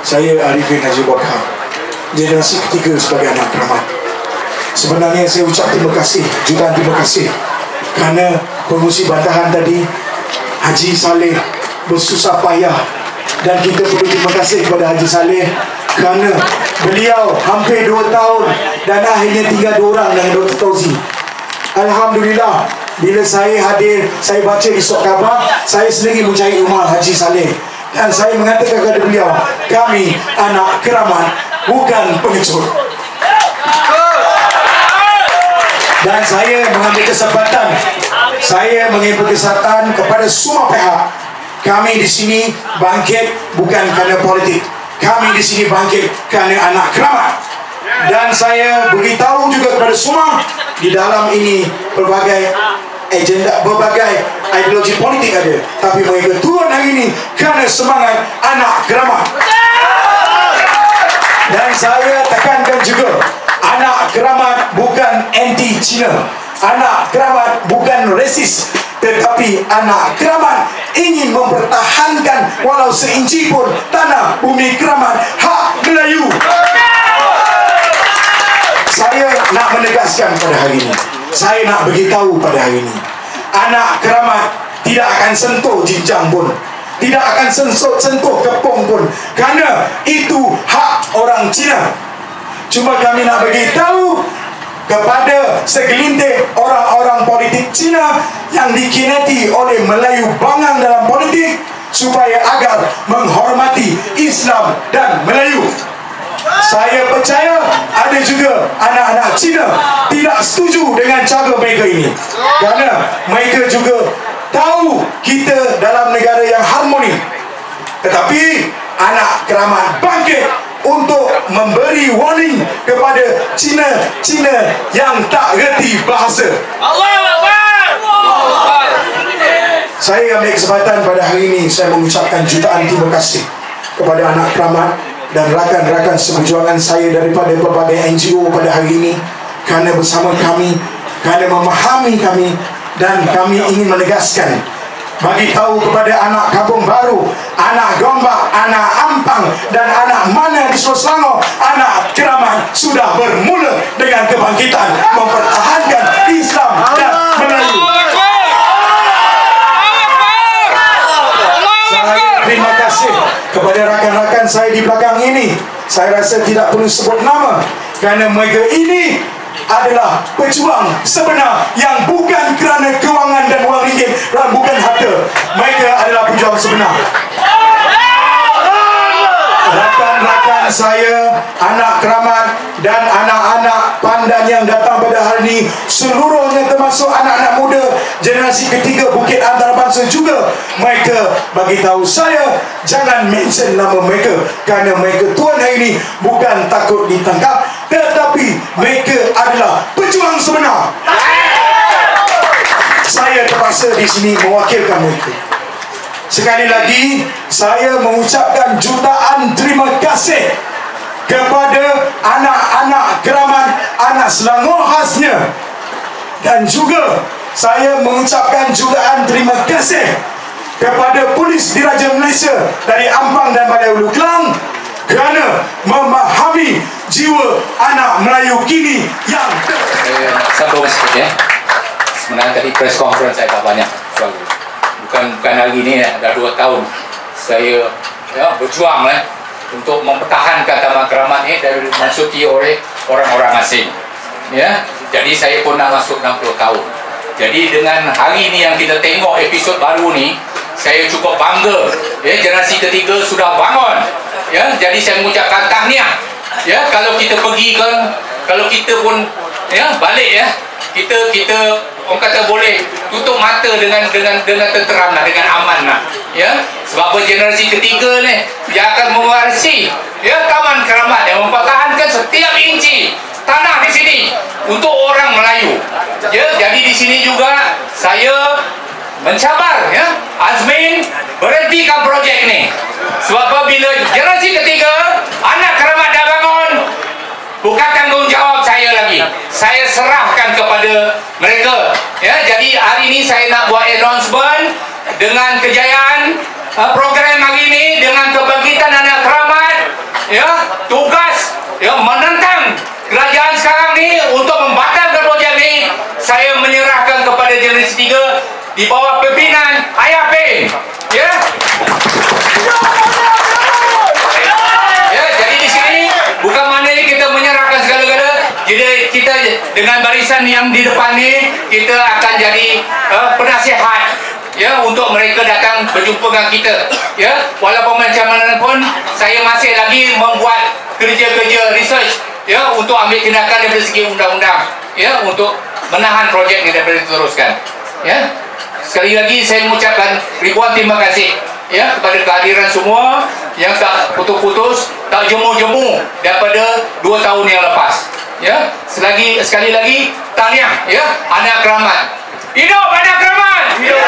Saya Arifin Haji Bakar, generasi ketiga sebagai anak keramat. Sebenarnya saya ucap terima kasih, jutaan terima kasih, kerana pengurusi bantahan tadi Haji Saleh bersusah payah, dan kita perlu terima kasih kepada Haji Saleh kerana beliau hampir 2 tahun dan akhirnya tinggal 2 orang dengan Dr. Tauzi. Alhamdulillah, bila saya hadir, saya baca di surat khabar, saya sendiri mencari rumah Haji Saleh, dan saya mengatakan kepada beliau, kami anak keramat, bukan pengecut. Dan saya mengambil kesempatan, kepada semua pihak. Kami di sini bangkit bukan kerana politik. Kami di sini bangkit kerana anak keramat. Dan saya beritahu juga kepada semua, di dalam ini berbagai agenda, berbagai ideologi politik ada, tapi mereka turun hari ini kerana semangat anak keramat. Dan saya tekankan juga, anak keramat bukan anti Cina, anak keramat bukan resis, tetapi anak keramat ingin mempertahankan walau seinci pun tanah bumi keramat, hak Melayu. Saya nak menegaskan pada hari ini, saya nak beritahu pada hari ini, anak keramat tidak akan sentuh jinjang pun, tidak akan sentuh kepung pun, kerana itu hak orang Cina. Cuma kami nak beritahu kepada segelintir orang-orang politik Cina yang dikinati oleh Melayu bangang dalam politik, supaya agar menghormati Islam dan Melayu. Saya percaya ada juga anak-anak Cina tidak setuju dengan cara mereka ini, kerana mereka juga tahu kita dalam negara yang harmoni. Tetapi anak keramat bangkit untuk memberi warning kepada Cina yang tak reti bahasa. Saya ambil kesempatan pada hari ini, saya mengucapkan jutaan terima kasih kepada anak keramat dan rakan-rakan seperjuangan saya daripada berbagai NGO pada hari ini, kerana bersama kami, kerana memahami kami, dan kami ingin menegaskan, bagi tahu kepada anak Kampung Baru, anak Gombak, anak Ampang, dan anak mana di Seluruh Selangor, anak keramat sudah bermula dengan kebangkitan mempertahankan Islam dan Melayu. Terima kasih kepada rakan-rakan saya di belakang ini. Saya rasa tidak perlu sebut nama, kerana mereka ini adalah pejuang sebenar yang bukan kerana kewangan dan wang ringgit, dan bukan harta. Mereka adalah pejuang sebenar. Rakan-rakan saya, anak keramat dan anak-anak pandan yang datang pada hari ini, seluruhnya termasuk anak-anak muda generasi ketiga Bukit Antarabangsa juga, mereka bagi tahu saya jangan mention nama mereka, kerana mereka tuan hari ini bukan takut ditangkap, tetapi mereka adalah pejuang sebenar. Saya terpaksa di sini mewakilkan mereka. Sekali lagi, saya mengucapkan jutaan terima kasih kepada anak-anak keramat, anak Selangor khasnya. Dan juga saya mengucapkan jutaan terima kasih kepada polis Diraja Malaysia dari Ampang dan Balai Ulu Kelang, kerana memahami jiwa anak Melayu kini yang sambung sikit ya. Sebenarnya tadi press conference saya tak banyak soal itu. Bukan hari ini, dah 2 tahun saya berjuang untuk mempertahankan taman keramat ini dari dimasuki oleh orang-orang asing. Ya, jadi saya pun nak masuk 60 tahun. Jadi dengan hari ini yang kita tengok episod baru ni, saya cukup bangga. Ya, generasi ketiga sudah bangun. Ya, jadi saya mengucapkan tahniah. Ya, kalau kita pergi kan, kalau kita pun balik kita orang kata boleh tutup mata dengan tenteram lah, dengan aman lah. Ya, sebab generasi ketiga ni dia akan mewarisi taman keramat yang mempertahankan setiap inci tanah di sini untuk orang Melayu. Ya, jadi di sini juga saya mencabar Azmin berhentikan projek ni, sebab apabila generasi ketiga anak keramat dah bangun, bukan tanggungjawab saya lagi, saya serahkan kepada mereka. Ya, jadi hari ini saya nak buat announcement dengan kejayaan program hari ini dengan kebangkitan anak keramat, ya, tugas ya menentang kerajaan sekarang ni untuk membatalkan projek ni, saya menyerahkan kepada generasi 3 di bawah pimpinan Ayah Pin. Ya. Ya, jadi di sini bukan maknanya kita menyerahkan segala-gala. Jadi kita dengan barisan yang di depan ni, kita akan jadi penasihat ya untuk mereka datang berjumpa dengan kita. Ya, walaupun macam mana pun saya masih lagi membuat kerja-kerja research ya untuk ambil tindakan dari segi undang-undang ya untuk menahan projek ini daripada diteruskan. Ya. Sekali lagi saya mengucapkan ribuan terima kasih ya kepada kehadiran semua yang tak putus-putus, tak jemu-jemu daripada 2 tahun yang lepas. Ya, sekali lagi tahniah ya anak keramat. Hidup anak keramat. Hidup.